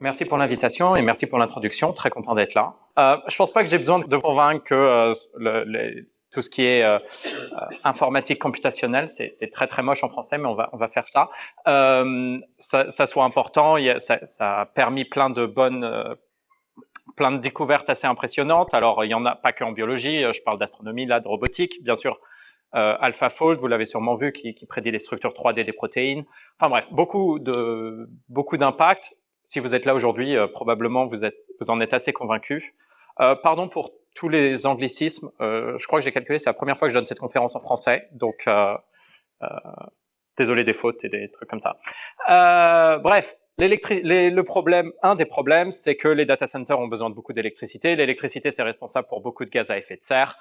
Merci pour l'invitation et merci pour l'introduction. Très content d'être là. Je pense pas que j'ai besoin de vous convaincre que tout ce qui est informatique computationnelle, c'est très très moche en français, mais on va faire ça. Ça soit important. Ça a permis plein de découvertes assez impressionnantes. Alors, il y en a pas que en biologie. Je parle d'astronomie, là, de robotique, bien sûr. AlphaFold, vous l'avez sûrement vu, qui prédit les structures 3D des protéines. Enfin bref, beaucoup d'impact. Si vous êtes là aujourd'hui, probablement vous en êtes assez convaincu. Pardon pour tous les anglicismes. Je crois que j'ai calculé, c'est la première fois que je donne cette conférence en français, donc désolé des fautes et des trucs comme ça. Bref, un des problèmes, c'est que les data centers ont besoin de beaucoup d'électricité. L'électricité, c'est responsable pour beaucoup de gaz à effet de serre.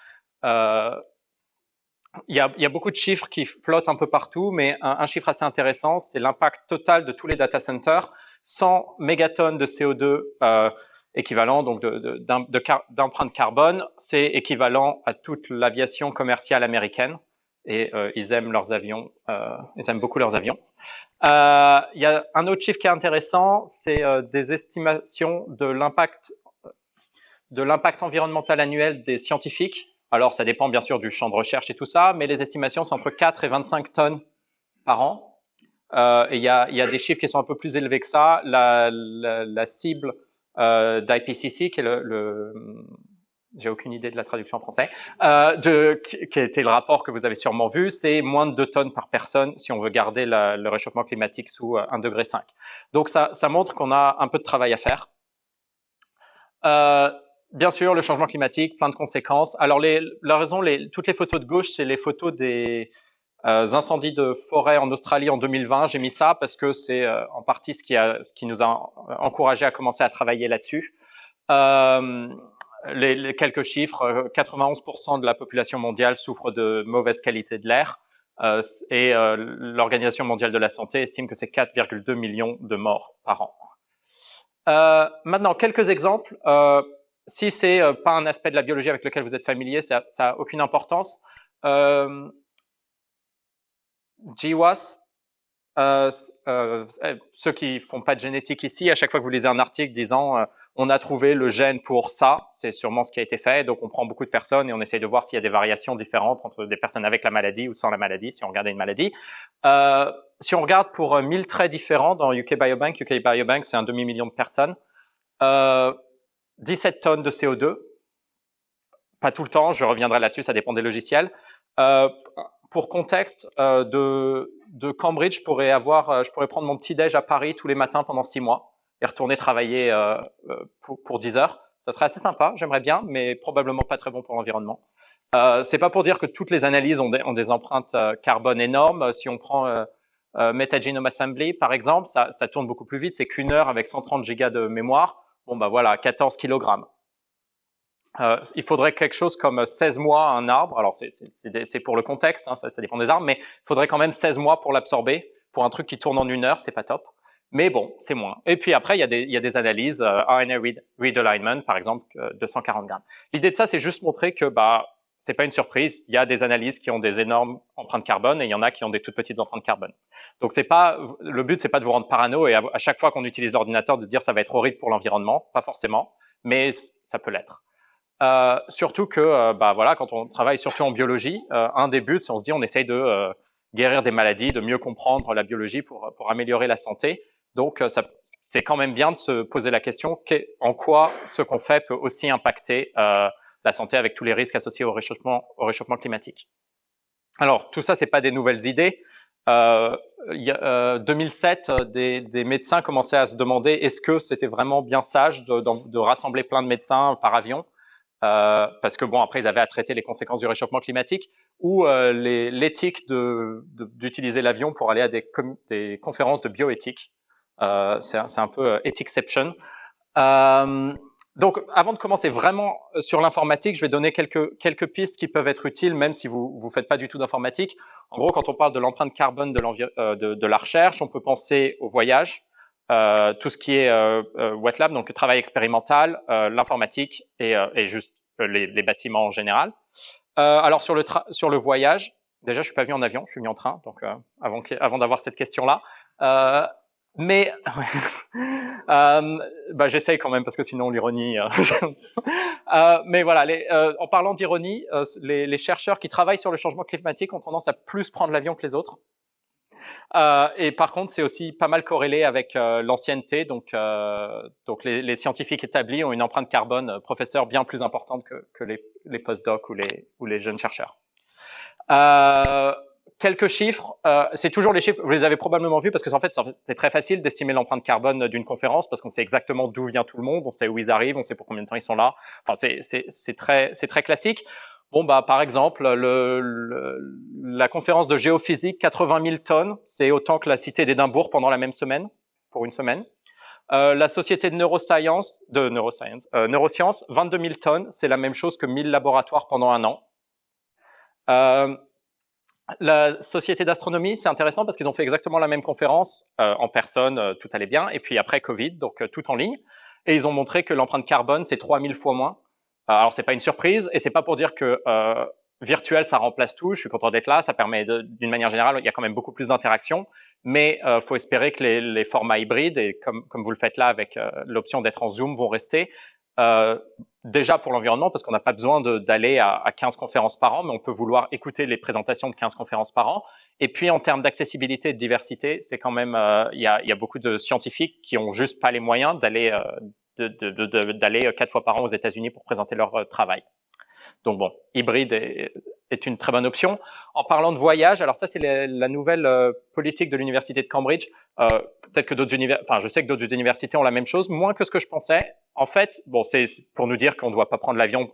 Il y a beaucoup de chiffres qui flottent un peu partout, mais un chiffre assez intéressant, c'est l'impact total de tous les data centers. 100 mégatonnes de CO2 équivalent donc d'empreinte carbone, c'est équivalent à toute l'aviation commerciale américaine. Et ils aiment leurs avions, ils aiment beaucoup leurs avions. Il y a un autre chiffre qui est intéressant, c'est des estimations de l'impact environnemental annuel des scientifiques. Alors, ça dépend bien sûr du champ de recherche et tout ça, mais les estimations, c'est entre 4 et 25 tonnes par an. Et il y a des chiffres qui sont un peu plus élevés que ça. La cible d'IPCC, qui est j'ai aucune idée de la traduction en français, qui a été le rapport que vous avez sûrement vu, c'est moins de 2 tonnes par personne si on veut garder le réchauffement climatique sous 1,5 degré. Donc, ça montre qu'on a un peu de travail à faire. Bien sûr, le changement climatique, plein de conséquences. Alors, toutes les photos de gauche, c'est les photos des incendies de forêt en Australie en 2020. J'ai mis ça parce que c'est en partie ce qui nous a encouragé à commencer à travailler là-dessus. Les quelques chiffres, 91% de la population mondiale souffre de mauvaise qualité de l'air et l'Organisation mondiale de la santé estime que c'est 4,2 millions de morts par an. Maintenant, quelques exemples. Si c'est pas un aspect de la biologie avec lequel vous êtes familier, ça a aucune importance. GWAS, ceux qui font pas de génétique ici, à chaque fois que vous lisez un article disant on a trouvé le gène pour ça, c'est sûrement ce qui a été fait. Donc on prend beaucoup de personnes et on essaye de voir s'il y a des variations différentes entre des personnes avec la maladie ou sans la maladie, si on regardait une maladie. Si on regarde pour 1000 traits différents dans UK Biobank c'est un demi-million de personnes. 17 tonnes de CO2, pas tout le temps, je reviendrai là-dessus, ça dépend des logiciels. Pour contexte, de Cambridge, je pourrais prendre mon petit-déj à Paris tous les matins pendant 6 mois et retourner travailler pour 10 heures. Ça serait assez sympa, j'aimerais bien, mais probablement pas très bon pour l'environnement. C'est pas pour dire que toutes les analyses ont des empreintes carbone énormes. Si on prend Metagenome Assembly, par exemple, ça tourne beaucoup plus vite, c'est qu'1 heure avec 130 gigas de mémoire. Bon, bah voilà, 14 kg. Il faudrait quelque chose comme 16 mois à un arbre. Alors, c'est pour le contexte, hein, ça dépend des arbres, mais il faudrait quand même 16 mois pour l'absorber. Pour un truc qui tourne en 1 heure, c'est pas top. Mais bon, c'est moins. Et puis après, il y a des analyses, RNA read alignment, par exemple, 240 grammes. L'idée de ça, c'est juste montrer que c'est pas une surprise. Il y a des analyses qui ont des énormes empreintes carbone et il y en a qui ont des toutes petites empreintes carbone. Donc, le but, c'est pas de vous rendre parano et à chaque fois qu'on utilise l'ordinateur de dire ça va être horrible pour l'environnement. Pas forcément, mais ça peut l'être. Surtout que, voilà, quand on travaille surtout en biologie, un des buts, c'est on se dit on essaye de guérir des maladies, de mieux comprendre la biologie pour améliorer la santé. Donc, c'est quand même bien de se poser la question en quoi ce qu'on fait peut aussi impacter la santé avec tous les risques associés au réchauffement climatique. Alors, tout ça, c'est pas des nouvelles idées. 2007, des médecins commençaient à se demander est-ce que c'était vraiment bien sage de rassembler plein de médecins par avion parce que bon, après, ils avaient à traiter les conséquences du réchauffement climatique ou l'éthique d'utiliser l'avion pour aller à des conférences de bioéthique. C'est un peu ethicception. Donc, avant de commencer vraiment sur l'informatique, je vais donner quelques pistes qui peuvent être utiles, même si vous ne faites pas du tout d'informatique. En gros, quand on parle de l'empreinte carbone de la recherche, on peut penser au voyage, tout ce qui est wet lab, donc le travail expérimental, l'informatique et juste les bâtiments en général. Alors, sur le voyage, déjà, je ne suis pas venu en avion, je suis venu en train, donc avant d'avoir cette question-là. Mais j'essaye quand même parce que sinon l'ironie. Mais voilà, en parlant d'ironie, les chercheurs qui travaillent sur le changement climatique ont tendance à plus prendre l'avion que les autres. Et par contre, c'est aussi pas mal corrélé avec l'ancienneté. Donc les scientifiques établis ont une empreinte carbone professeur bien plus importante que les postdocs ou les jeunes chercheurs. Quelques chiffres, c'est toujours les chiffres, vous les avez probablement vus parce que en fait, c'est très facile d'estimer l'empreinte carbone d'une conférence parce qu'on sait exactement d'où vient tout le monde, on sait où ils arrivent, on sait pour combien de temps ils sont là. Enfin, c'est très classique. Bon, par exemple, la conférence de géophysique, 80 000 tonnes, c'est autant que la cité d'Édimbourg pendant la même semaine, pour une semaine. La société de neurosciences, 22 000 tonnes, c'est la même chose que 1000 laboratoires pendant un an. La société d'astronomie, c'est intéressant parce qu'ils ont fait exactement la même conférence en personne, tout allait bien, et puis après Covid, donc tout en ligne, et ils ont montré que l'empreinte carbone, c'est 3000 fois moins. Alors, c'est pas une surprise, et c'est pas pour dire que virtuel, ça remplace tout. Je suis content d'être là, ça permet d'une manière générale, il y a quand même beaucoup plus d'interactions, mais faut espérer que les formats hybrides, et comme vous le faites là avec l'option d'être en Zoom, vont rester. Déjà pour l'environnement, parce qu'on n'a pas besoin d'aller à 15 conférences par an, mais on peut vouloir écouter les présentations de 15 conférences par an. Et puis en termes d'accessibilité et de diversité, c'est quand même, il y a beaucoup de scientifiques qui ont juste pas les moyens d'aller d'aller 4 fois par an aux États-Unis pour présenter leur travail. Donc bon, hybride est une très bonne option. En parlant de voyage, alors ça c'est la nouvelle politique de l'université de Cambridge. Peut-être que d'autres universités, enfin je sais que d'autres universités ont la même chose, moins que ce que je pensais. En fait, bon, c'est pour nous dire qu'on ne doit pas prendre l'avion,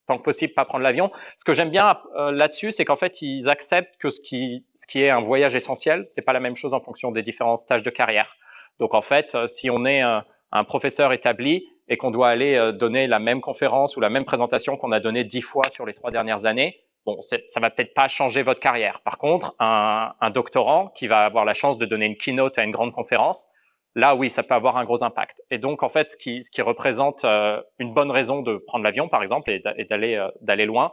tant que possible, pas prendre l'avion. Ce que j'aime bien là-dessus, c'est qu'en fait ils acceptent que ce qui est un voyage essentiel, c'est pas la même chose en fonction des différents stages de carrière. Donc en fait, si on est un professeur établi et qu'on doit aller donner la même conférence ou la même présentation qu'on a donnée 10 fois sur les 3 dernières années, bon, ça va peut-être pas changer votre carrière. Par contre, un doctorant qui va avoir la chance de donner une keynote à une grande conférence, là, oui, ça peut avoir un gros impact. Et donc, en fait, ce qui représente une bonne raison de prendre l'avion, par exemple, et d'aller loin,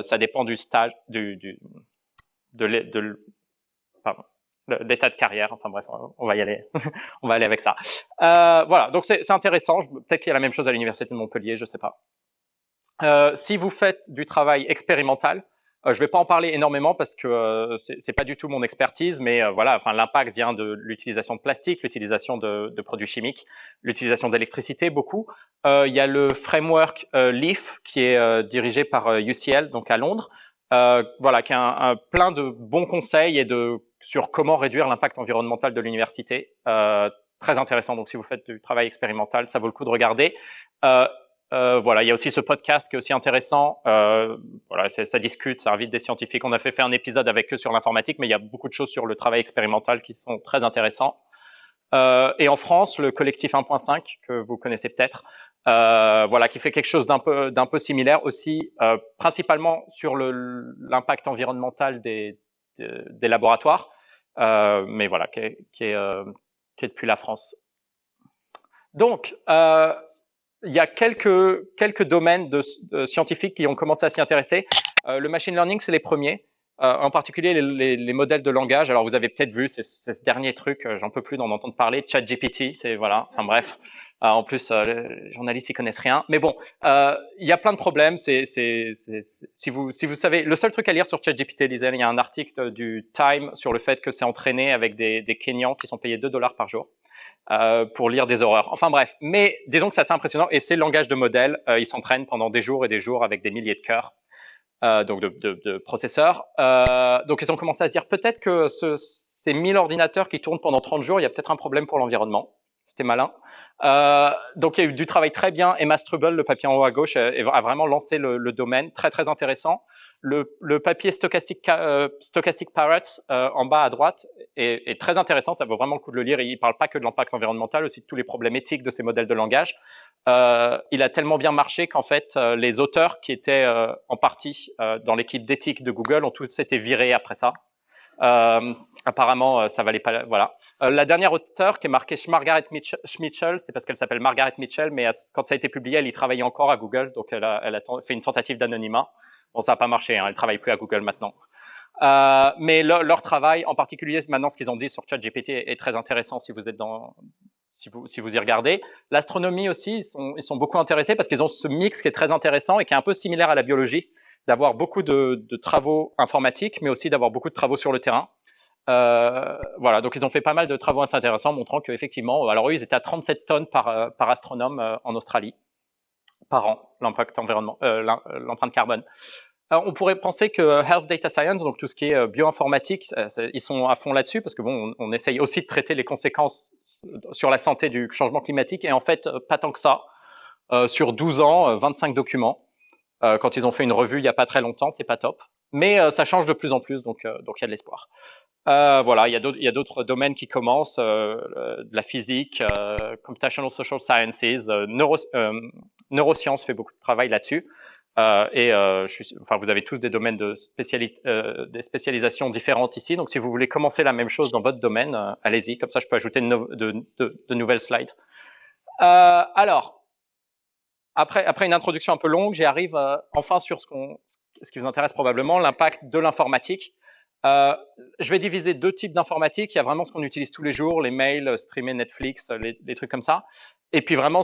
ça dépend du stage, pardon, l'état de carrière. Enfin bref, on va y aller. On va aller avec ça. Voilà, donc c'est intéressant. Peut-être qu'il y a la même chose à l'université de Montpellier, je ne sais pas. Si vous faites du travail expérimental, je ne vais pas en parler énormément parce que c'est pas du tout mon expertise, mais voilà, enfin l'impact vient de l'utilisation de plastique, l'utilisation de produits chimiques, l'utilisation d'électricité beaucoup. Il y a le framework LEAF qui est dirigé par UCL, donc à Londres, voilà, qui a plein de bons conseils sur comment réduire l'impact environnemental de l'université. Très intéressant. Donc si vous faites du travail expérimental, ça vaut le coup de regarder. Voilà, il y a aussi ce podcast qui est aussi intéressant. Voilà, ça discute, ça invite des scientifiques. On a fait un épisode avec eux sur l'informatique, mais il y a beaucoup de choses sur le travail expérimental qui sont très intéressants. Et en France, le collectif 1.5 que vous connaissez peut-être, voilà, qui fait quelque chose d'un peu similaire aussi, principalement sur l'impact environnemental des laboratoires, mais voilà, qui est depuis la France. Donc, il y a quelques domaines de scientifiques qui ont commencé à s'y intéresser. Le machine learning, c'est les premiers. En particulier les modèles de langage. Alors vous avez peut-être vu ce dernier truc, j'en peux plus d'en entendre parler, ChatGPT, c'est voilà, enfin bref. En plus, les journalistes y connaissent rien. Mais bon, il y a plein de problèmes. Si vous savez, le seul truc à lire sur ChatGPT, lisez, il y a un article du Time sur le fait que c'est entraîné avec des Kenyans qui sont payés $2 par jour. Pour lire des horreurs. Enfin bref, mais disons que c'est assez impressionnant et c'est le langage de modèle. Il s'entraîne pendant des jours et des jours avec des milliers de cœurs, donc de processeurs. Donc ils ont commencé à se dire peut-être que ces 1000 ordinateurs qui tournent pendant 30 jours, il y a peut-être un problème pour l'environnement. C'était malin. Donc il y a eu du travail très bien. Emma Struble, le papier en haut à gauche, a vraiment lancé le domaine, très très intéressant. Le papier Stochastic Parrots en bas à droite est très intéressant, ça vaut vraiment le coup de le lire. Il ne parle pas que de l'impact environnemental, aussi de tous les problèmes éthiques de ces modèles de langage. Il a tellement bien marché qu'en fait, les auteurs qui étaient en partie dans l'équipe d'éthique de Google ont tous été virés après ça. Apparemment, ça valait pas. Voilà. La dernière auteure qui est marquée Margaret Mitchell, c'est parce qu'elle s'appelle Margaret Mitchell, mais quand ça a été publié, elle y travaillait encore à Google, donc elle a fait une tentative d'anonymat. Bon, ça n'a pas marché, hein, elle ne travaille plus à Google maintenant. Mais leur travail, en particulier maintenant ce qu'ils ont dit sur ChatGPT est très intéressant si vous êtes si vous y regardez. L'astronomie aussi, ils sont beaucoup intéressés parce qu'ils ont ce mix qui est très intéressant et qui est un peu similaire à la biologie, d'avoir beaucoup de travaux informatiques, mais aussi d'avoir beaucoup de travaux sur le terrain. Voilà, donc ils ont fait pas mal de travaux assez intéressants montrant qu'effectivement, alors eux, ils étaient à 37 tonnes par astronome en Australie par an, l'empreinte carbone. Alors, on pourrait penser que Health Data Science, donc tout ce qui est bioinformatique, ils sont à fond là-dessus parce que bon, on essaye aussi de traiter les conséquences sur la santé du changement climatique et en fait, pas tant que ça. Sur 12 ans, 25 documents. Quand ils ont fait une revue il n'y a pas très longtemps, c'est pas top. Mais ça change de plus en plus, donc il y a de l'espoir. Voilà, il y a d'autres domaines qui commencent, de la physique, computational social sciences, neurosciences fait beaucoup de travail là-dessus. Enfin, vous avez tous des domaines des spécialisations différentes ici. Donc, si vous voulez commencer la même chose dans votre domaine, allez-y. Comme ça, je peux ajouter de nouvelles slides. Alors, après une introduction un peu longue, j'arrive enfin sur ce qui vous intéresse probablement, l'impact de l'informatique. Je vais diviser deux types d'informatique. Il y a vraiment ce qu'on utilise tous les jours, les mails, streamer Netflix, les trucs comme ça. Et puis vraiment,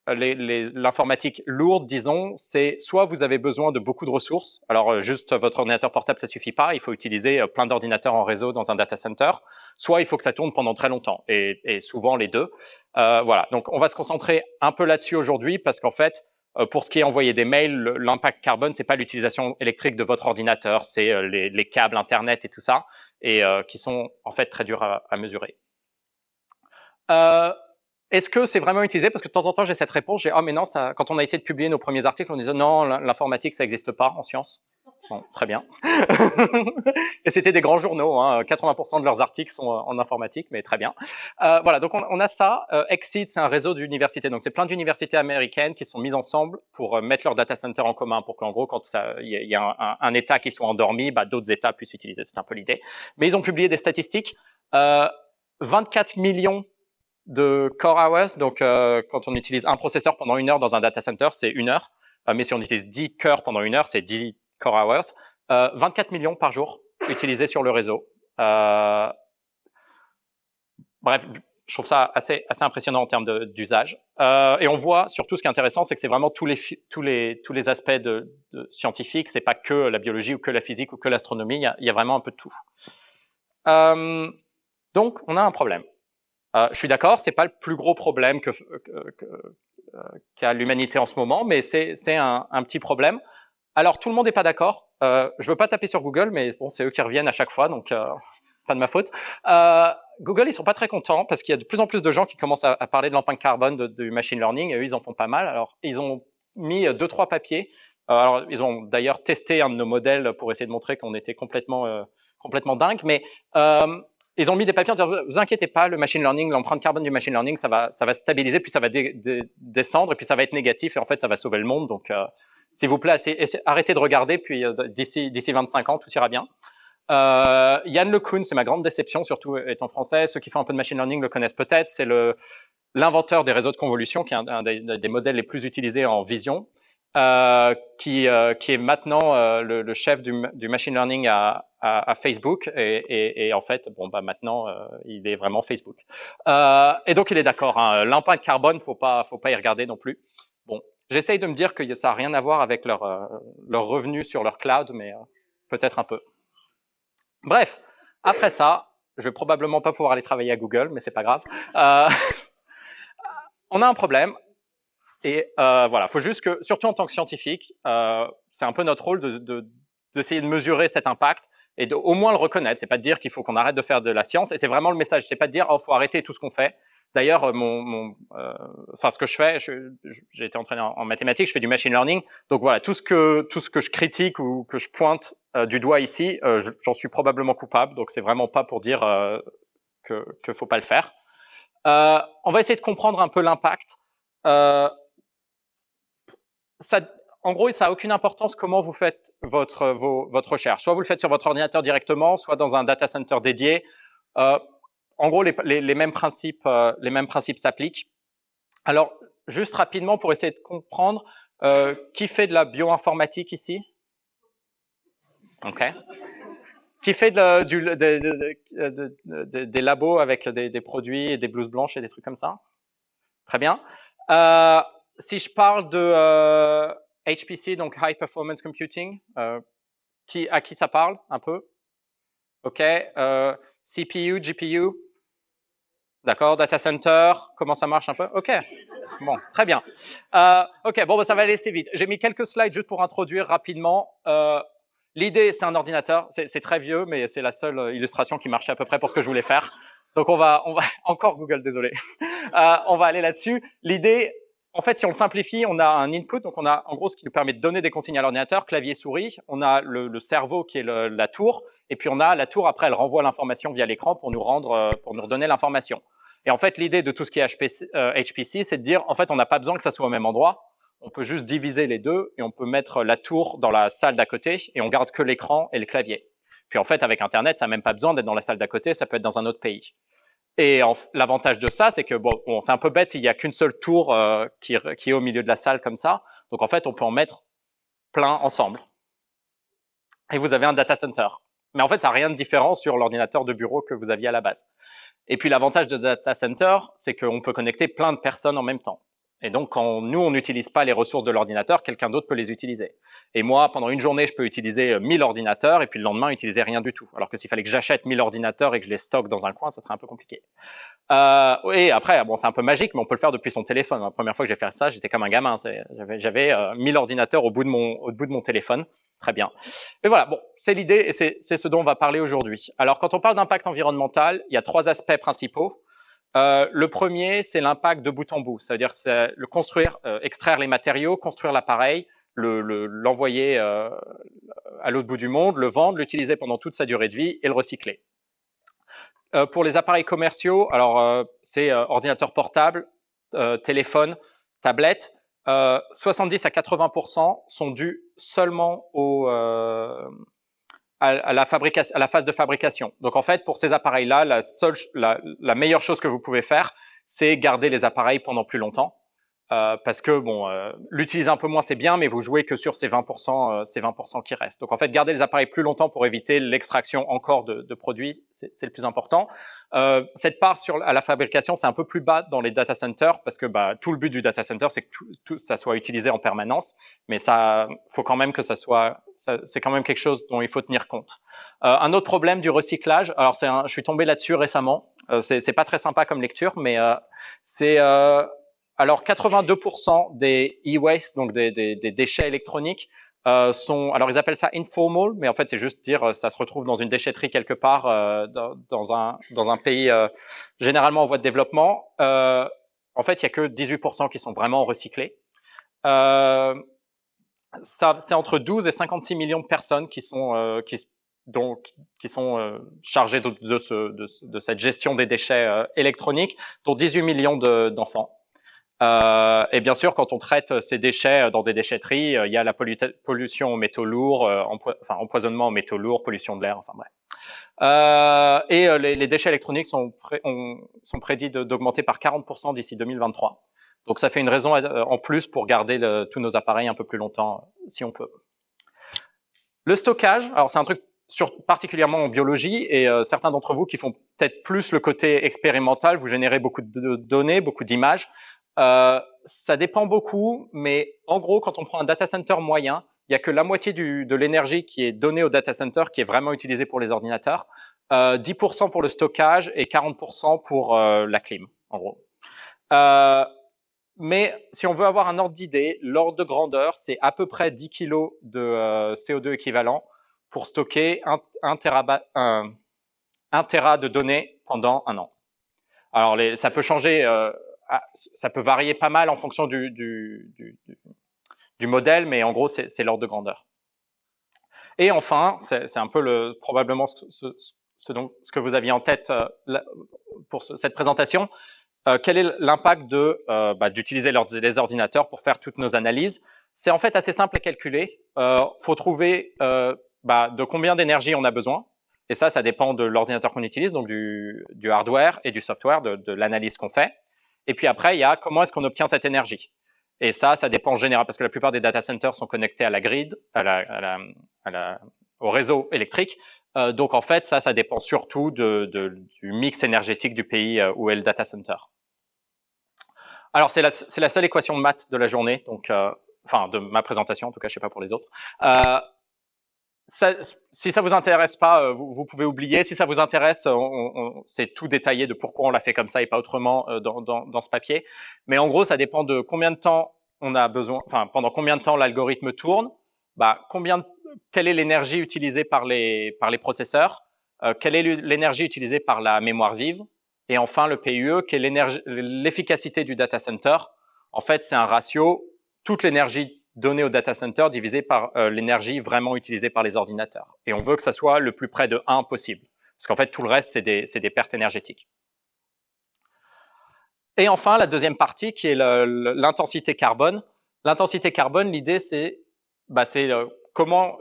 l'informatique lourde, disons, c'est soit vous avez besoin de beaucoup de ressources. Alors, juste votre ordinateur portable, ça suffit pas. Il faut utiliser plein d'ordinateurs en réseau dans un data center. Soit il faut que ça tourne pendant très longtemps. Et souvent les deux. Voilà. Donc, on va se concentrer un peu là-dessus aujourd'hui parce qu'en fait, pour ce qui est envoyer des mails, l'impact carbone, c'est pas l'utilisation électrique de votre ordinateur, c'est les câbles Internet et tout ça, et qui sont en fait très durs à mesurer. Est-ce que c'est vraiment utilisé? Parce que de temps en temps, j'ai cette réponse, j'ai « Ah, mais non, ça, quand on a essayé de publier nos premiers articles, on disait « Non, l'informatique, ça n'existe pas en sciences. » Bon, très bien. Et c'était des grands journaux, hein, 80% de leurs articles sont en informatique, mais très bien. Voilà, donc on a ça. Exceed, c'est un réseau d'universités. Donc, c'est plein d'universités américaines qui sont mises ensemble pour mettre leur data center en commun, pour qu'en gros, quand il y a un État qui soit endormi, bah, d'autres États puissent l'utiliser. C'est un peu l'idée. Mais ils ont publié des statistiques. 24 millions de core hours. Donc, quand on utilise un processeur pendant 1 heure dans un data center, c'est 1 heure. Mais si on utilise 10 cœurs pendant 1 heure, c'est 10 core hours. 24 millions par jour utilisés sur le réseau. Bref, je trouve ça assez impressionnant en termes d'usage. Et on voit, surtout ce qui est intéressant, c'est que c'est vraiment tous les aspects de scientifiques. C'est pas que la biologie ou que la physique ou que l'astronomie. Il y a vraiment un peu de tout. Donc, on a un problème. Je suis d'accord, c'est pas le plus gros problème qu'a l'humanité en ce moment, mais c'est un petit problème. Alors, tout le monde n'est pas d'accord. Je veux pas taper sur Google, mais bon, c'est eux qui reviennent à chaque fois, donc pas de ma faute. Google, ils sont pas très contents parce qu'il y a de plus en plus de gens qui commencent à parler de l'empreinte carbone du machine learning, et eux, ils en font pas mal. Alors, ils ont mis 2-3 papiers. Alors, ils ont d'ailleurs testé un de nos modèles pour essayer de montrer qu'on était complètement dingue, mais ils ont mis des papiers en disant « Vous inquiétez pas, le machine learning, l'empreinte carbone du machine learning, ça va stabiliser, puis ça va descendre, et puis ça va être négatif, et en fait, ça va sauver le monde. Donc, s'il vous plaît, arrêtez de regarder, puis d'ici 25 ans, tout ira bien. » Yann LeCun, c'est ma grande déception, surtout étant français. Ceux qui font un peu de machine learning le connaissent peut-être. C'est l'inventeur des réseaux de convolution, qui est un des modèles les plus utilisés en vision. Qui est maintenant le chef du machine learning à Facebook, et en fait, bon, bah maintenant, il est vraiment Facebook. Et donc, il est d'accord, hein, l'impact carbone, faut pas y regarder non plus. Bon, j'essaye de me dire que ça n'a rien à voir avec leur revenus sur leur cloud, mais peut-être un peu. Bref, après ça, je vais probablement pas pouvoir aller travailler à Google, mais c'est pas grave. On a un problème. Et voilà, il faut juste que, surtout en tant que scientifique, c'est un peu notre rôle d'essayer de mesurer cet impact et au moins le reconnaître. C'est pas de dire qu'il faut qu'on arrête de faire de la science, et c'est vraiment le message. C'est pas de dire oh, faut arrêter tout ce qu'on fait. D'ailleurs, ce que je fais, j'ai été entraîné en mathématiques, je fais du machine learning. Donc voilà, tout ce que je critique ou que je pointe du doigt ici, j'en suis probablement coupable. Donc c'est vraiment pas pour dire que faut pas le faire. On va essayer de comprendre un peu l'impact. En gros, ça n'a aucune importance comment vous faites votre recherche. Soit vous le faites sur votre ordinateur directement, soit dans un data center dédié. En gros, les mêmes principes s'appliquent. Alors, juste rapidement pour essayer de comprendre, qui fait de la bioinformatique ici? Ok. Qui fait des labos avec des produits et des blouses blanches et des trucs comme ça? Très bien. Si je parle de HPC, donc High Performance Computing, à qui ça parle un peu? OK. CPU, GPU? D'accord. Data Center, comment ça marche un peu? OK. Bon, très bien. OK, bon, bah, ça va aller assez vite. J'ai mis quelques slides juste pour introduire rapidement. L'idée, c'est un ordinateur. C'est très vieux, mais c'est la seule illustration qui marchait à peu près pour ce que je voulais faire. Donc, on va encore Google, désolé. On va aller là-dessus. L'idée, en fait, si on le simplifie, on a un input, donc on a en gros ce qui nous permet de donner des consignes à l'ordinateur, clavier, souris. On a le cerveau qui est la tour, et puis on a la tour, après, elle renvoie l'information via l'écran pour nous redonner l'information. Et en fait, l'idée de tout ce qui est HPC, c'est de dire, en fait, on n'a pas besoin que ça soit au même endroit. On peut juste diviser les deux et on peut mettre la tour dans la salle d'à côté et on garde que l'écran et le clavier. Puis en fait, avec Internet, ça n'a même pas besoin d'être dans la salle d'à côté, ça peut être dans un autre pays. Et l'avantage de ça, c'est que bon, c'est un peu bête s'il n'y a qu'une seule tour qui est au milieu de la salle comme ça. Donc en fait, on peut en mettre plein ensemble. Et vous avez un data center. Mais en fait, ça n'a rien de différent sur l'ordinateur de bureau que vous aviez à la base. Et puis l'avantage de data center, c'est qu'on peut connecter plein de personnes en même temps. Et donc, quand nous, on n'utilise pas les ressources de l'ordinateur, quelqu'un d'autre peut les utiliser. Et moi, pendant une journée, je peux utiliser 1000 ordinateurs et puis le lendemain, utiliser rien du tout. Alors que s'il fallait que j'achète 1000 ordinateurs et que je les stocke dans un coin, ça serait un peu compliqué. Et après, bon, c'est un peu magique, mais on peut le faire depuis son téléphone. La première fois que j'ai fait ça, j'étais comme un gamin. J'avais 1000 ordinateurs au bout de mon téléphone. Très bien. Et voilà, bon, c'est l'idée et c'est ce dont on va parler aujourd'hui. Alors, quand on parle d'impact environnemental, il y a 3 aspects principaux. Le premier, c'est l'impact de bout en bout. Ça veut dire c'est le construire, extraire les matériaux, construire l'appareil, l'envoyer à l'autre bout du monde, le vendre, l'utiliser pendant toute sa durée de vie et le recycler. Pour les appareils commerciaux, alors c'est ordinateur portable, téléphone, tablette. 70 à 80% sont dus seulement à la phase de fabrication. Donc en fait, pour ces appareils-là, la meilleure chose que vous pouvez faire, c'est garder les appareils pendant plus longtemps. Parce que bon, l'utiliser un peu moins c'est bien, mais vous jouez que sur ces 20% qui restent. Donc en fait, garder les appareils plus longtemps pour éviter l'extraction encore de produits, c'est le plus important. Cette part à la fabrication, c'est un peu plus bas dans les data centers parce que tout le but du data center, c'est que ça soit utilisé en permanence, mais ça, faut quand même que c'est quand même quelque chose dont il faut tenir compte. Un autre problème du recyclage, alors je suis tombé là-dessus récemment. C'est pas très sympa comme lecture, mais alors, 82% des e-waste, donc des déchets électroniques, alors ils appellent ça informal, mais en fait c'est juste dire ça se retrouve dans une déchetterie quelque part dans un pays généralement en voie de développement. En fait, il y a que 18% qui sont vraiment recyclés. C'est entre 12 et 56 millions de personnes qui sont chargées de cette gestion des déchets électroniques, dont 18 millions d'enfants. Et bien sûr, quand on traite ces déchets dans des déchetteries, il y a la pollution aux métaux lourds, empoisonnement aux métaux lourds, pollution de l'air, enfin bref. Les déchets électroniques sont prédits d'augmenter par 40% d'ici 2023. Donc ça fait une raison en plus pour garder tous nos appareils un peu plus longtemps, si on peut. Le stockage, alors c'est un truc particulièrement en biologie, et certains d'entre vous qui font peut-être plus le côté expérimental, vous générez beaucoup de données, beaucoup d'images. Ça dépend beaucoup, mais en gros, quand on prend un data center moyen, il n'y a que la moitié de l'énergie qui est donnée au data center qui est vraiment utilisée pour les ordinateurs, 10% pour le stockage et 40% pour la clim, en gros. Mais si on veut avoir un ordre d'idée, l'ordre de grandeur, c'est à peu près 10 kg de CO2 équivalent pour stocker 1 téra de données pendant un an. Alors, ça peut changer, ça peut varier pas mal en fonction du modèle, mais en gros, c'est l'ordre de grandeur. Et enfin, c'est un peu probablement ce que vous aviez en tête pour cette présentation. Quel est l'impact d'utiliser les ordinateurs pour faire toutes nos analyses? C'est en fait assez simple à calculer. Faut trouver de combien d'énergie on a besoin. Et ça dépend de l'ordinateur qu'on utilise, donc du hardware et du software, de l'analyse qu'on fait. Et puis après, il y a comment est-ce qu'on obtient cette énergie. Et ça dépend en général, parce que la plupart des data centers sont connectés à la grid, au réseau électrique. Donc en fait, ça dépend surtout du mix énergétique du pays où est le data center. Alors c'est la seule équation de maths de la journée, donc enfin de ma présentation en tout cas, je sais pas pour les autres. Si ça vous intéresse pas, vous pouvez oublier. Si ça vous intéresse, c'est tout détaillé de pourquoi on l'a fait comme ça et pas autrement dans ce papier. Mais en gros, ça dépend de combien de temps on a besoin, enfin pendant combien de temps l'algorithme tourne, quelle est l'énergie utilisée par les processeurs, quelle est l'énergie utilisée par la mémoire vive, et enfin le PUE, quelle est l'efficacité du data center. En fait, c'est un ratio, toute l'énergie donnée au data center divisé par l'énergie vraiment utilisée par les ordinateurs. Et on veut que ça soit le plus près de 1 possible. Parce qu'en fait, tout le reste, c'est des pertes énergétiques. Et enfin, la deuxième partie qui est l'intensité carbone. L'intensité carbone, l'idée, c'est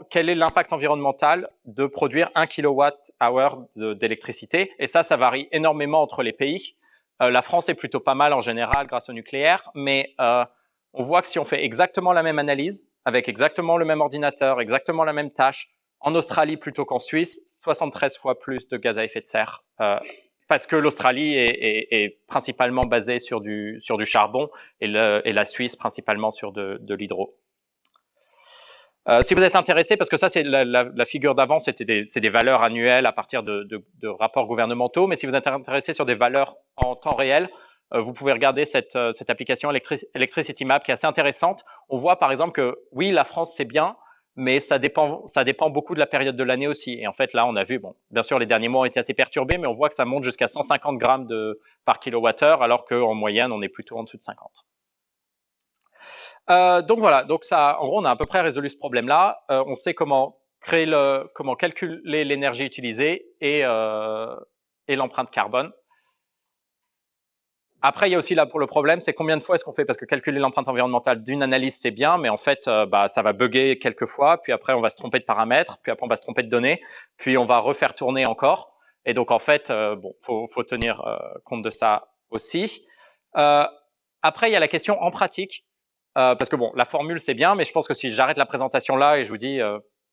quel est l'impact environnemental de produire 1 kWh d'électricité. Et ça varie énormément entre les pays. La France est plutôt pas mal en général grâce au nucléaire, mais on voit que si on fait exactement la même analyse, avec exactement le même ordinateur, exactement la même tâche, en Australie plutôt qu'en Suisse, 73 fois plus de gaz à effet de serre, parce que l'Australie est principalement basée sur du charbon et la Suisse principalement sur de l'hydro. Si vous êtes intéressé, parce que ça c'est la figure d'avant, c'est des valeurs annuelles à partir de rapports gouvernementaux, mais si vous êtes intéressé sur des valeurs en temps réel, vous pouvez regarder cette application Electricity Map qui est assez intéressante. On voit par exemple que oui, la France c'est bien, mais ça dépend beaucoup de la période de l'année aussi. Et en fait là, on a vu, bon, bien sûr les derniers mois ont été assez perturbés, mais on voit que ça monte jusqu'à 150 grammes par kilowattheure, alors qu'en moyenne on est plutôt en dessous de 50. Donc voilà, donc ça, en gros, on a à peu près résolu ce problème-là. On sait comment calculer l'énergie utilisée et l'empreinte carbone. Après, il y a aussi là pour le problème, c'est combien de fois est-ce qu'on fait, parce que calculer l'empreinte environnementale d'une analyse c'est bien, mais en fait, ça va bugger quelques fois, puis après on va se tromper de paramètres, puis après on va se tromper de données, puis on va refaire tourner encore. Et donc en fait, faut tenir compte de ça aussi. Après, il y a la question en pratique. Parce que bon, la formule c'est bien, mais je pense que si j'arrête la présentation là et je vous dis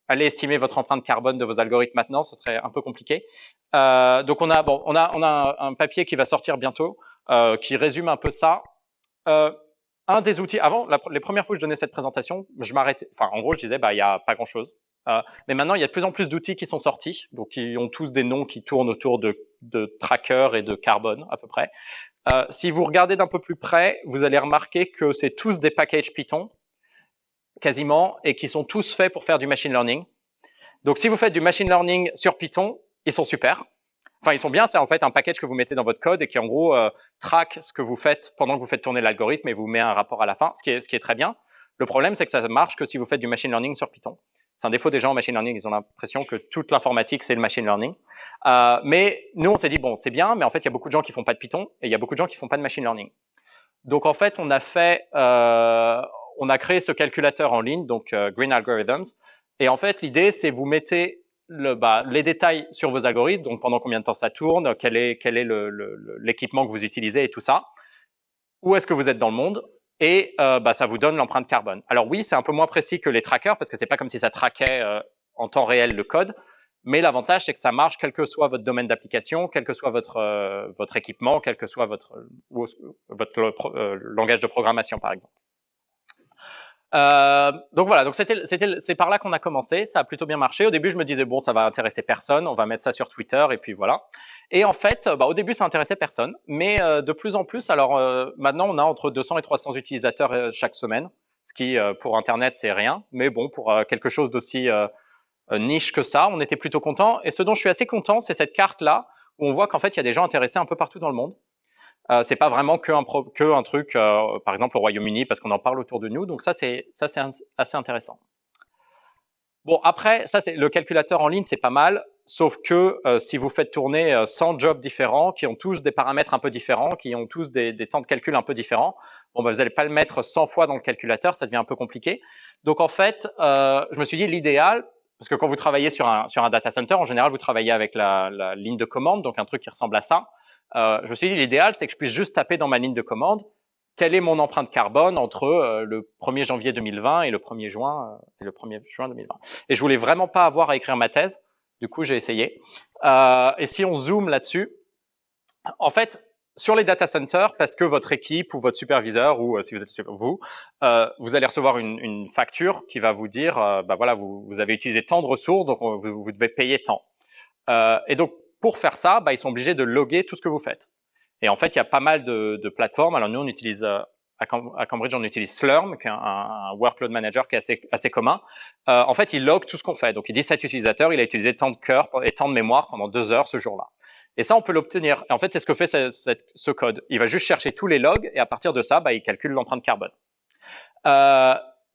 allez estimer votre empreinte carbone de vos algorithmes maintenant, ce serait un peu compliqué. Donc on a un papier qui va sortir bientôt qui résume un peu ça. Un des outils, avant, les premières fois que je donnais cette présentation, je m'arrêtais, enfin en gros je disais il y a pas grand chose. Mais maintenant il y a de plus en plus d'outils qui sont sortis, donc qui ont tous des noms qui tournent autour de trackers et de carbone à peu près. Si vous regardez d'un peu plus près, vous allez remarquer que c'est tous des packages Python, quasiment, et qui sont tous faits pour faire du machine learning. Donc, si vous faites du machine learning sur Python, ils sont super. Enfin, ils sont bien, c'est en fait un package que vous mettez dans votre code et qui, en gros, traque ce que vous faites pendant que vous faites tourner l'algorithme et vous met un rapport à la fin, ce qui est très bien. Le problème, c'est que ça marche que si vous faites du machine learning sur Python. C'est un défaut des gens en machine learning, ils ont l'impression que toute l'informatique, c'est le machine learning. Mais nous, on s'est dit, bon, c'est bien, mais en fait, il y a beaucoup de gens qui font pas de Python et il y a beaucoup de gens qui font pas de machine learning. Donc, en fait, on a créé ce calculateur en ligne, donc Green Algorithms. Et en fait, l'idée, c'est vous mettez les détails sur vos algorithmes, donc pendant combien de temps ça tourne, quel est l'équipement que vous utilisez et tout ça. Où est-ce que vous êtes dans le monde? Et ça vous donne l'empreinte carbone. Alors oui, c'est un peu moins précis que les trackers parce que c'est pas comme si ça traquait en temps réel le code, mais l'avantage c'est que ça marche quel que soit votre domaine d'application, quel que soit votre équipement, quel que soit votre langage de programmation par exemple. Donc voilà, donc c'est par là qu'on a commencé, ça a plutôt bien marché. Au début, je me disais bon, ça va intéresser personne, on va mettre ça sur Twitter et puis voilà. Et en fait, au début, ça intéressait personne, mais de plus en plus, alors maintenant, on a entre 200 et 300 utilisateurs chaque semaine, ce qui pour Internet, c'est rien, mais bon, pour quelque chose d'aussi niche que ça, on était plutôt content. Et ce dont je suis assez content, c'est cette carte-là où on voit qu'en fait, il y a des gens intéressés un peu partout dans le monde. C'est pas vraiment que un truc, par exemple au Royaume-Uni, parce qu'on en parle autour de nous. Donc ça, c'est assez intéressant. Bon, après, ça, c'est le calculateur en ligne, c'est pas mal, sauf que si vous faites tourner 100 jobs différents, qui ont tous des paramètres un peu différents, qui ont tous des temps de calcul un peu différents, bon, vous n'allez pas le mettre 100 fois dans le calculateur, ça devient un peu compliqué. Donc en fait, je me suis dit l'idéal, parce que quand vous travaillez sur un data center, en général, vous travaillez avec la ligne de commande, donc un truc qui ressemble à ça. Je me suis dit l'idéal, c'est que je puisse juste taper dans ma ligne de commande quelle est mon empreinte carbone entre le 1er janvier 2020 et le 1er juin 2020. Et je voulais vraiment pas avoir à écrire ma thèse. Du coup, j'ai essayé. Et si on zoome là-dessus, en fait, sur les data centers, parce que votre équipe ou votre superviseur, ou si vous êtes vous, vous allez recevoir une facture qui va vous dire, bah voilà, vous avez utilisé tant de ressources, donc vous devez payer tant. Et donc, pour faire ça, bah, ils sont obligés de loguer tout ce que vous faites. Et en fait, il y a pas mal de plateformes. Alors nous, on utilise à Cambridge, on utilise Slurm, qui est un workload manager qui est assez commun. En fait, il log tout ce qu'on fait. Donc, il dit cet utilisateur, il a utilisé tant de cœur et tant de mémoire pendant 2 heures ce jour-là. Et ça, on peut l'obtenir. Et en fait, c'est ce que fait ce code. Il va juste chercher tous les logs et à partir de ça, bah, il calcule l'empreinte carbone.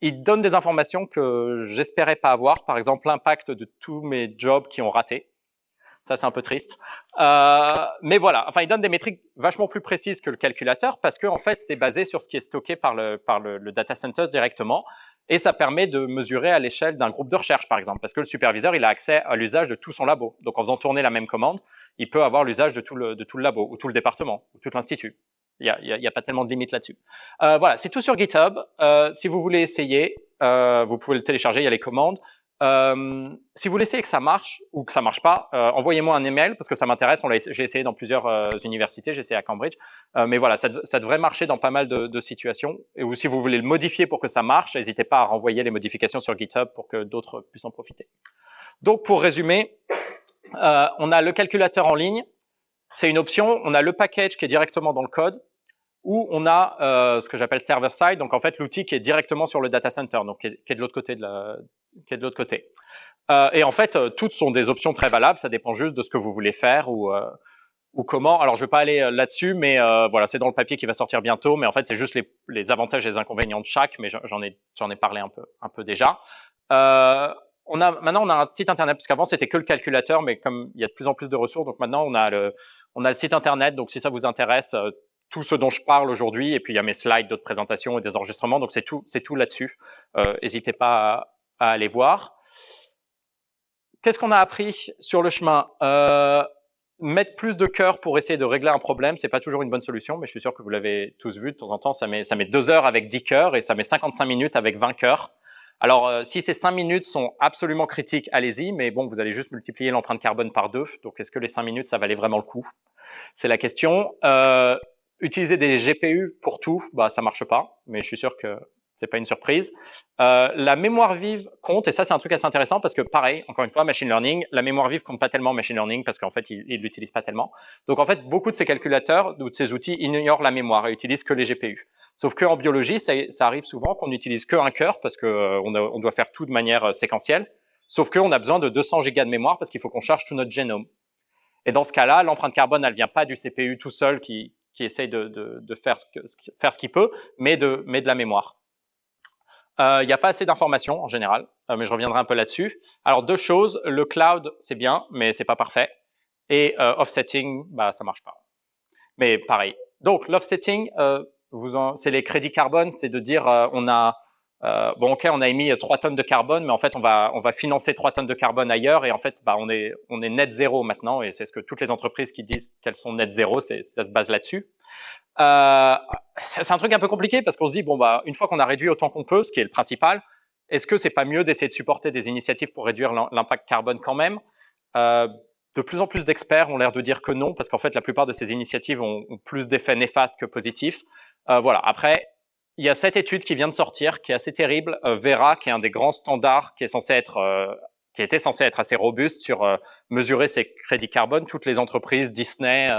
Il donne des informations que j'espérais pas avoir. Par exemple, l'impact de tous mes jobs qui ont raté. Ça, c'est un peu triste. Mais voilà, enfin, il donne des métriques vachement plus précises que le calculateur parce que en fait, c'est basé sur ce qui est stocké par le data center directement. Et ça permet de mesurer à l'échelle d'un groupe de recherche, par exemple, parce que le superviseur, il a accès à l'usage de tout son labo. Donc, en faisant tourner la même commande, il peut avoir l'usage de tout le labo, ou tout le département, ou tout l'institut. Il y a pas tellement de limites là-dessus. Voilà, c'est tout sur GitHub. Si vous voulez essayer, vous pouvez le télécharger, il y a les commandes. Si vous laissez que ça marche ou que ça marche pas, envoyez-moi un email parce que ça m'intéresse. J'ai essayé dans plusieurs universités, j'ai essayé à Cambridge, mais voilà, ça devrait marcher dans pas mal de situations. Et ou si vous voulez le modifier pour que ça marche, n'hésitez pas à renvoyer les modifications sur GitHub pour que d'autres puissent en profiter. Donc pour résumer, on a le calculateur en ligne, c'est une option. On a le package qui est directement dans le code, ou on a ce que j'appelle server-side, donc en fait l'outil qui est directement sur le data center, donc qui est de l'autre côté qui est de l'autre côté. Et en fait, toutes sont des options très valables. Ça dépend juste de ce que vous voulez faire ou comment. Alors, je ne vais pas aller là-dessus, mais voilà, c'est dans le papier qui va sortir bientôt. Mais en fait, c'est juste les avantages et les inconvénients de chaque. Mais j'en ai parlé un peu déjà. Maintenant, on a un site internet parce qu'avant c'était que le calculateur, mais comme il y a de plus en plus de ressources, donc maintenant on a le site internet. Donc, si ça vous intéresse, tout ce dont je parle aujourd'hui, et puis il y a mes slides d'autres présentations et des enregistrements. Donc, c'est tout là-dessus. N'hésitez pas à aller voir. Qu'est-ce qu'on a appris sur le chemin? Mettre plus de cœur pour essayer de régler un problème, c'est pas toujours une bonne solution, mais je suis sûr que vous l'avez tous vu de temps en temps. Ça met 2 heures avec 10 cœurs et ça met 55 minutes avec 20 cœurs. Alors, si ces 5 minutes sont absolument critiques, allez-y, mais bon, vous allez juste multiplier l'empreinte carbone par 2. Donc, est-ce que les 5 minutes, ça valait vraiment le coup? C'est la question. Utiliser des GPU pour tout, bah, ça marche pas, mais je suis sûr que c'est pas une surprise. La mémoire vive compte, et ça, c'est un truc assez intéressant parce que, pareil, encore une fois, machine learning, la mémoire vive compte pas tellement machine learning parce qu'en fait, il l'utilise pas tellement. Donc, en fait, beaucoup de ces calculateurs ou de ces outils ignorent la mémoire et utilisent que les GPU. Sauf qu'en biologie, ça arrive souvent qu'on n'utilise qu'un cœur parce qu'on doit faire tout de manière séquentielle. Sauf qu'on a besoin de 200 gigas de mémoire parce qu'il faut qu'on charge tout notre génome. Et dans ce cas-là, l'empreinte carbone, elle vient pas du CPU tout seul qui essaye de faire ce qu'il peut, mais de la mémoire. Il n'y a pas assez d'informations en général, mais je reviendrai un peu là-dessus. Alors, 2 choses. Le cloud, c'est bien, mais c'est pas parfait. Et offsetting, bah, ça marche pas. Mais pareil. Donc, l'offsetting, c'est les crédits carbone, c'est de dire, on a émis 3 tonnes de carbone, mais en fait, on va financer 3 tonnes de carbone ailleurs, et en fait, bah, on est net zéro maintenant, et c'est ce que toutes les entreprises qui disent qu'elles sont net zéro, ça se base là-dessus. C'est un truc un peu compliqué parce qu'on se dit, bon, bah, une fois qu'on a réduit autant qu'on peut, ce qui est le principal, est-ce que c'est pas mieux d'essayer de supporter des initiatives pour réduire l'impact carbone quand même? De plus en plus d'experts ont l'air de dire que non, parce qu'en fait, la plupart de ces initiatives ont plus d'effets néfastes que positifs. Voilà. Après, il y a cette étude qui vient de sortir, qui est assez terrible, Vera, qui est un des grands standards, qui était censé être assez robuste sur mesurer ces crédits carbone. Toutes les entreprises, Disney,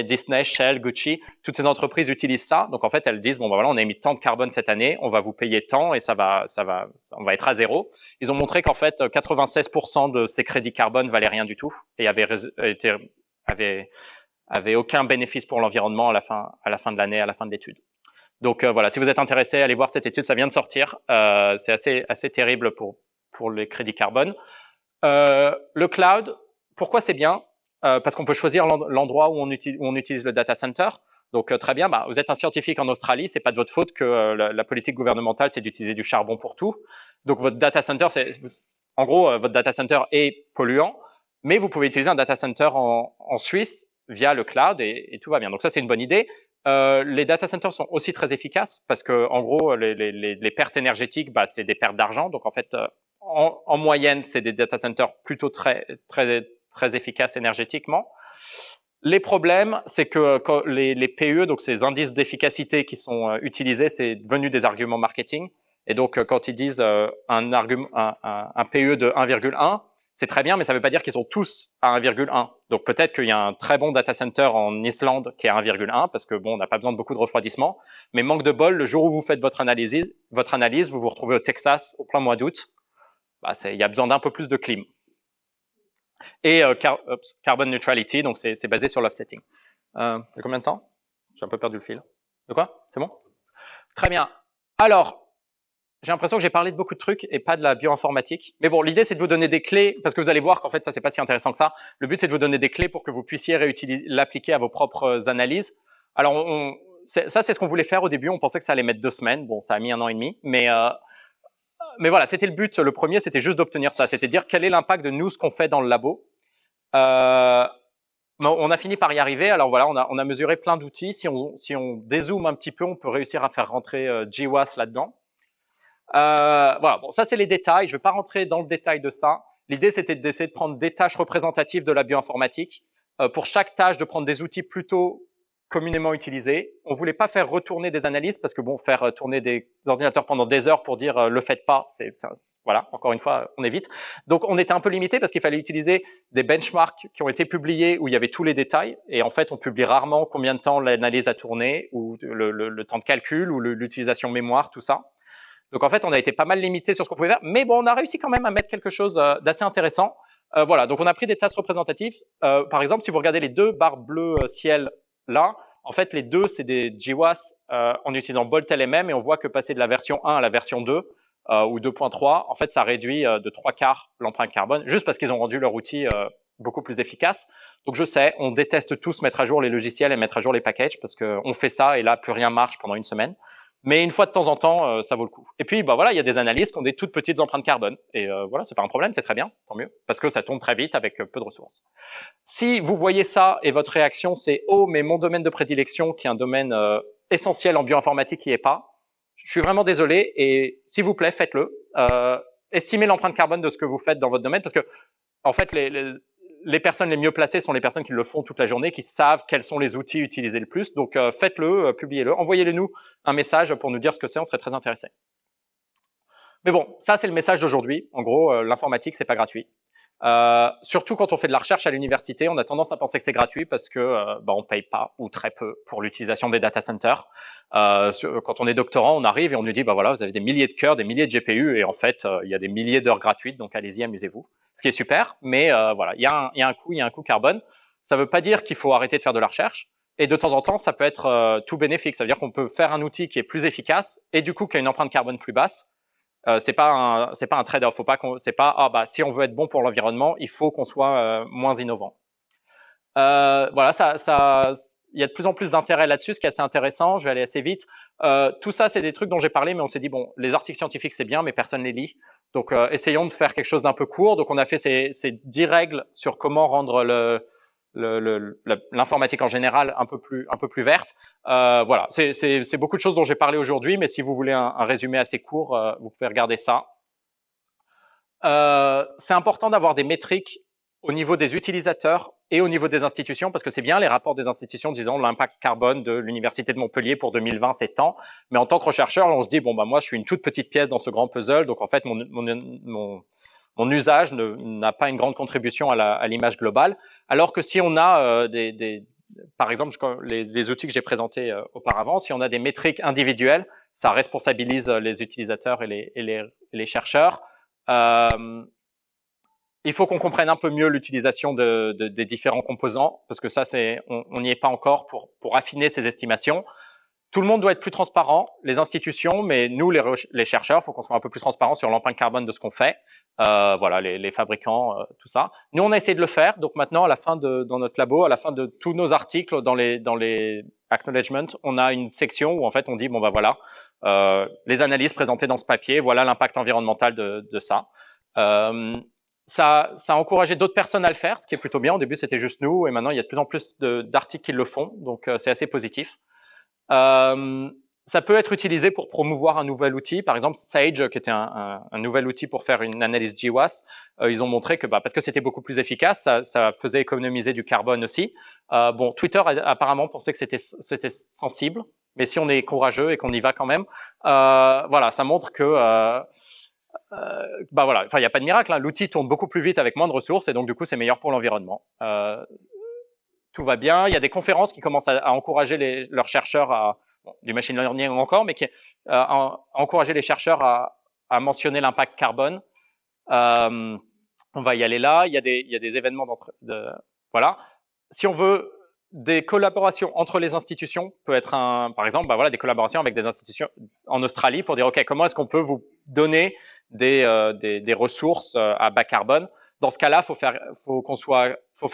Disney, Shell, Gucci, toutes ces entreprises utilisent ça. Donc en fait, elles disent bon, bah voilà, on a émis tant de carbone cette année, on va vous payer tant et on va être à zéro. Ils ont montré qu'en fait, 96% de ces crédits carbone valaient rien du tout et avaient aucun bénéfice pour l'environnement à la fin de l'année, à la fin de l'étude. Donc voilà, si vous êtes intéressé, allez voir cette étude, ça vient de sortir. C'est assez terrible pour les crédits carbone. Le cloud, pourquoi c'est bien? Parce qu'on peut choisir l'endroit où on utilise le data center. Donc très bien, bah, vous êtes un scientifique en Australie, c'est pas de votre faute que la politique gouvernementale c'est d'utiliser du charbon pour tout. Donc votre data center, en gros votre data center est polluant, mais vous pouvez utiliser un data center en Suisse via le cloud et tout va bien. Donc ça c'est une bonne idée. Les data centers sont aussi très efficaces parce que en gros les pertes énergétiques, bah, c'est des pertes d'argent. Donc en fait en moyenne, c'est des data centers plutôt très efficaces énergétiquement. Les problèmes, c'est que quand les PE, donc ces indices d'efficacité qui sont utilisés, c'est devenu des arguments marketing. Et donc, quand ils disent un PE de 1,1, c'est très bien, mais ça ne veut pas dire qu'ils sont tous à 1,1. Donc, peut-être qu'il y a un très bon data center en Islande qui est à 1,1, parce que bon, on n'a pas besoin de beaucoup de refroidissement. Mais manque de bol, le jour où vous faites votre analyse, vous vous retrouvez au Texas au plein mois d'août. Bah, il y a besoin d'un peu plus de clim. Et carbon neutrality, donc c'est basé sur l'offsetting. Il y a combien de temps? J'ai un peu perdu le fil. De quoi? C'est bon? Très bien. Alors, j'ai l'impression que j'ai parlé de beaucoup de trucs et pas de la bioinformatique. Mais bon, l'idée, c'est de vous donner des clés, parce que vous allez voir qu'en fait, ça, c'est pas si intéressant que ça. Le but, c'est de vous donner des clés pour que vous puissiez l'appliquer à vos propres analyses. Alors, ça, c'est ce qu'on voulait faire au début. On pensait que ça allait mettre 2 semaines. Bon, ça a mis 1 an et demi. Mais voilà, c'était le but. Le premier, c'était juste d'obtenir ça. C'était de dire quel est l'impact de nous, ce qu'on fait dans le labo. On a fini par y arriver. Alors voilà, on a mesuré plein d'outils. Si on dézoome un petit peu, on peut réussir à faire rentrer GWAS là-dedans. Voilà, bon, ça c'est les détails. Je ne vais pas rentrer dans le détail de ça. L'idée, c'était d'essayer de prendre des tâches représentatives de la bioinformatique. Pour chaque tâche, de prendre des outils plutôt communément utilisés. On ne voulait pas faire retourner des analyses parce que bon, faire tourner des ordinateurs pendant des heures pour dire le faites pas, voilà, encore une fois, on évite. Donc, on était un peu limité parce qu'il fallait utiliser des benchmarks qui ont été publiés où il y avait tous les détails. Et en fait, on publie rarement combien de temps l'analyse a tourné ou le temps de calcul ou l'utilisation mémoire, tout ça. Donc, en fait, on a été pas mal limité sur ce qu'on pouvait faire. Mais bon, on a réussi quand même à mettre quelque chose d'assez intéressant. Voilà, donc on a pris des tasses représentatives. Par exemple, si vous regardez les 2 barres bleues ciel là, en fait, les 2, c'est des GWAS en utilisant Bolt LMM et on voit que passer de la version 1 à la version 2 ou 2.3, en fait, ça réduit de 3/4 l'empreinte carbone, juste parce qu'ils ont rendu leur outil beaucoup plus efficace. Donc, je sais, on déteste tous mettre à jour les logiciels et mettre à jour les packages parce qu'on fait ça et là, plus rien marche pendant 1 semaine. Mais une fois de temps en temps, ça vaut le coup. Et puis, bah voilà, il y a des analyses qui ont des toutes petites empreintes carbone. Et voilà, c'est pas un problème, c'est très bien, tant mieux, parce que ça tourne très vite avec peu de ressources. Si vous voyez ça et votre réaction, c'est « Oh, mais mon domaine de prédilection, qui est un domaine essentiel en bioinformatique, qui n'y est pas », je suis vraiment désolé. Et s'il vous plaît, faites-le. Estimez l'empreinte carbone de ce que vous faites dans votre domaine, parce que, en fait, les personnes les mieux placées sont les personnes qui le font toute la journée, qui savent quels sont les outils utilisés le plus. Donc, faites-le, publiez-le, envoyez-le-nous un message pour nous dire ce que c'est, on serait très intéressés. Mais bon, ça, c'est le message d'aujourd'hui. En gros, l'informatique, c'est pas gratuit. Surtout quand on fait de la recherche à l'université, on a tendance à penser que c'est gratuit parce que on paye pas ou très peu pour l'utilisation des data centers. Quand on est doctorant, on arrive et on nous dit voilà, vous avez des milliers de cœurs, des milliers de GPU et en fait il y a des milliers d'heures gratuites, donc allez-y, amusez-vous. Ce qui est super, mais voilà, il y a un coût carbone. Ça veut pas dire qu'il faut arrêter de faire de la recherche. Et de temps en temps, ça peut être tout bénéfique. Ça veut dire qu'on peut faire un outil qui est plus efficace et du coup qui a une empreinte carbone plus basse. C'est pas un trade-off. Faut pas c'est pas si on veut être bon pour l'environnement, il faut qu'on soit moins innovant. Voilà, il y a de plus en plus d'intérêt là-dessus, ce qui est assez intéressant. Je vais aller assez vite. Tout ça, c'est des trucs dont j'ai parlé, mais on s'est dit bon, les articles scientifiques c'est bien, mais personne les lit. Donc essayons de faire quelque chose d'un peu court. Donc on a fait ces 10 règles sur comment rendre l'informatique en général un peu plus verte. Voilà, c'est beaucoup de choses dont j'ai parlé aujourd'hui, mais si vous voulez un résumé assez court, vous pouvez regarder ça. C'est important d'avoir des métriques au niveau des utilisateurs et au niveau des institutions, parce que c'est bien les rapports des institutions disant l'impact carbone de l'Université de Montpellier pour 2020, c'est tant. Mais en tant que chercheur, on se dit, bon, bah, moi, je suis une toute petite pièce dans ce grand puzzle, donc en fait, mon usage n'a pas une grande contribution à l'image globale. Alors que si on a par exemple, les outils que j'ai présentés auparavant, si on a des métriques individuelles, ça responsabilise les utilisateurs et les chercheurs. Il faut qu'on comprenne un peu mieux l'utilisation des différents composants, parce que ça, on n'y est pas encore pour affiner ces estimations. Tout le monde doit être plus transparent, les institutions, mais nous, les chercheurs, il faut qu'on soit un peu plus transparent sur l'empreinte carbone de ce qu'on fait. Voilà, les fabricants, tout ça. Nous, on a essayé de le faire. Donc maintenant, à la fin dans notre labo, à la fin de tous nos articles dans les acknowledgements, on a une section où en fait on dit bon bah voilà, les analyses présentées dans ce papier, voilà l'impact environnemental de ça. Ça a encouragé d'autres personnes à le faire, ce qui est plutôt bien. Au début, c'était juste nous, et maintenant, il y a de plus en plus d'articles qui le font, donc c'est assez positif. Ça peut être utilisé pour promouvoir un nouvel outil. Par exemple, Sage, qui était un nouvel outil pour faire une analyse GWAS, ils ont montré que parce que c'était beaucoup plus efficace, ça faisait économiser du carbone aussi. Bon, Twitter a apparemment pensé que c'était sensible, mais si on est courageux et qu'on y va quand même, voilà, ça montre que voilà, enfin, il n'y a pas de miracle, hein. L'outil tourne beaucoup plus vite avec moins de ressources et donc du coup, c'est meilleur pour l'environnement. Tout va bien. Il y a des conférences qui commencent à encourager leurs chercheurs à du machine learning encore, mais à encourager les chercheurs à mentionner l'impact carbone. On va y aller là. Il y a des événements voilà. Si on veut des collaborations entre les institutions, peut être par exemple, voilà, des collaborations avec des institutions en Australie pour dire, OK, comment est-ce qu'on peut vous donner des ressources à bas carbone? Dans ce cas-là, faut faire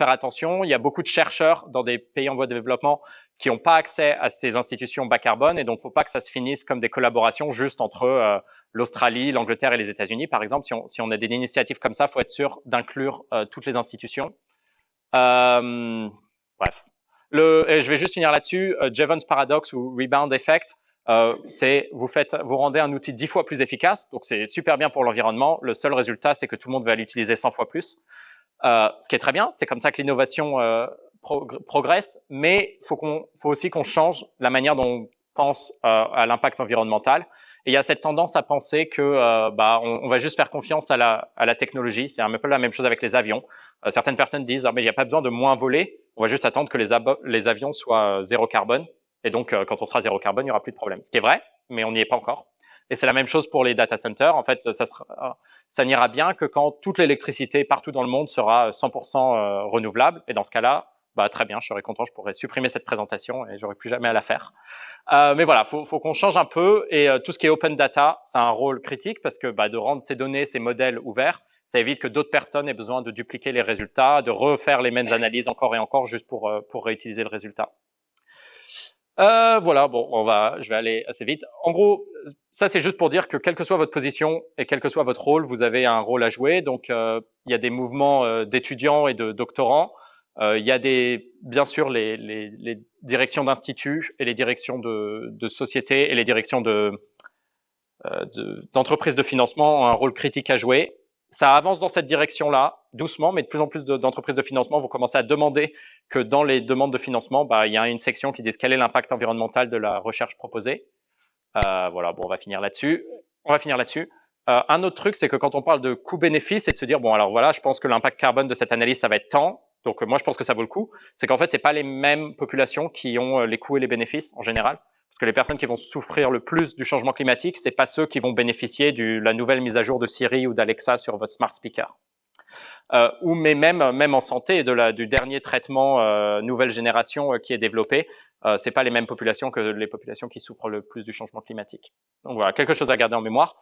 attention. Il y a beaucoup de chercheurs dans des pays en voie de développement qui n'ont pas accès à ces institutions bas carbone, et donc faut pas que ça se finisse comme des collaborations juste entre l'Australie, l'Angleterre et les États-Unis, par exemple. Si on a des initiatives comme ça, faut être sûr d'inclure toutes les institutions. Bref. Et je vais juste finir là-dessus. Jevons Paradox ou Rebound Effect, c'est vous rendez un outil 10 fois plus efficace, donc c'est super bien pour l'environnement. Le seul résultat, c'est que tout le monde va l'utiliser 100 fois plus. Ce qui est très bien, c'est comme ça que l'innovation progresse, mais faut aussi qu'on change la manière dont on pense à l'impact environnemental. Et il y a cette tendance à penser que on va juste faire confiance à la technologie. C'est un peu la même chose avec les avions. Certaines personnes disent mais il n'y a pas besoin de moins voler, on va juste attendre que les avions soient zéro carbone. Et donc, quand on sera zéro carbone, il n'y aura plus de problème. Ce qui est vrai, mais on n'y est pas encore. Et c'est la même chose pour les data centers. En fait, ça n'ira bien que quand toute l'électricité partout dans le monde sera 100% renouvelable. Et dans ce cas-là, très bien, je serais content, je pourrais supprimer cette présentation et j'aurais plus jamais à la faire. Mais voilà, faut qu'on change un peu. Et tout ce qui est open data, ça a un rôle critique parce que de rendre ces données, ces modèles ouverts, ça évite que d'autres personnes aient besoin de dupliquer les résultats, de refaire les mêmes analyses encore et encore juste pour réutiliser le résultat. Voilà, bon, je vais aller assez vite. En gros, ça c'est juste pour dire que quelle que soit votre position et quel que soit votre rôle, vous avez un rôle à jouer. Donc, il y a des mouvements d'étudiants et de doctorants. Il y a bien sûr les directions d'instituts et les directions de sociétés et les directions d'entreprises de financement ont un rôle critique à jouer. Ça avance dans cette direction-là, doucement, mais de plus en plus d'entreprises de financement vont commencer à demander que dans les demandes de financement, il y a une section qui dit quel est l'impact environnemental de la recherche proposée. Voilà, bon, on va finir là-dessus. Un autre truc, c'est que quand on parle de coût-bénéfice, c'est de se dire, bon, alors voilà, je pense que l'impact carbone de cette analyse, ça va être tant. Donc, moi, je pense que ça vaut le coup. C'est qu'en fait, c'est pas les mêmes populations qui ont les coûts et les bénéfices en général. Parce que les personnes qui vont souffrir le plus du changement climatique, c'est pas ceux qui vont bénéficier de la nouvelle mise à jour de Siri ou d'Alexa sur votre smart speaker. Mais même en santé, du dernier traitement nouvelle génération qui est développé, c'est pas les mêmes populations que les populations qui souffrent le plus du changement climatique. Donc voilà, quelque chose à garder en mémoire.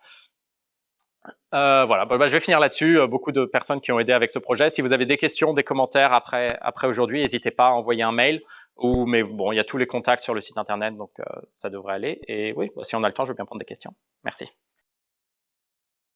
Voilà, je vais finir là-dessus. Beaucoup de personnes qui ont aidé avec ce projet. Si vous avez des questions, des commentaires après aujourd'hui, n'hésitez pas à envoyer un mail. Mais bon, il y a tous les contacts sur le site internet, donc ça devrait aller. Et oui, si on a le temps, je veux bien prendre des questions. Merci.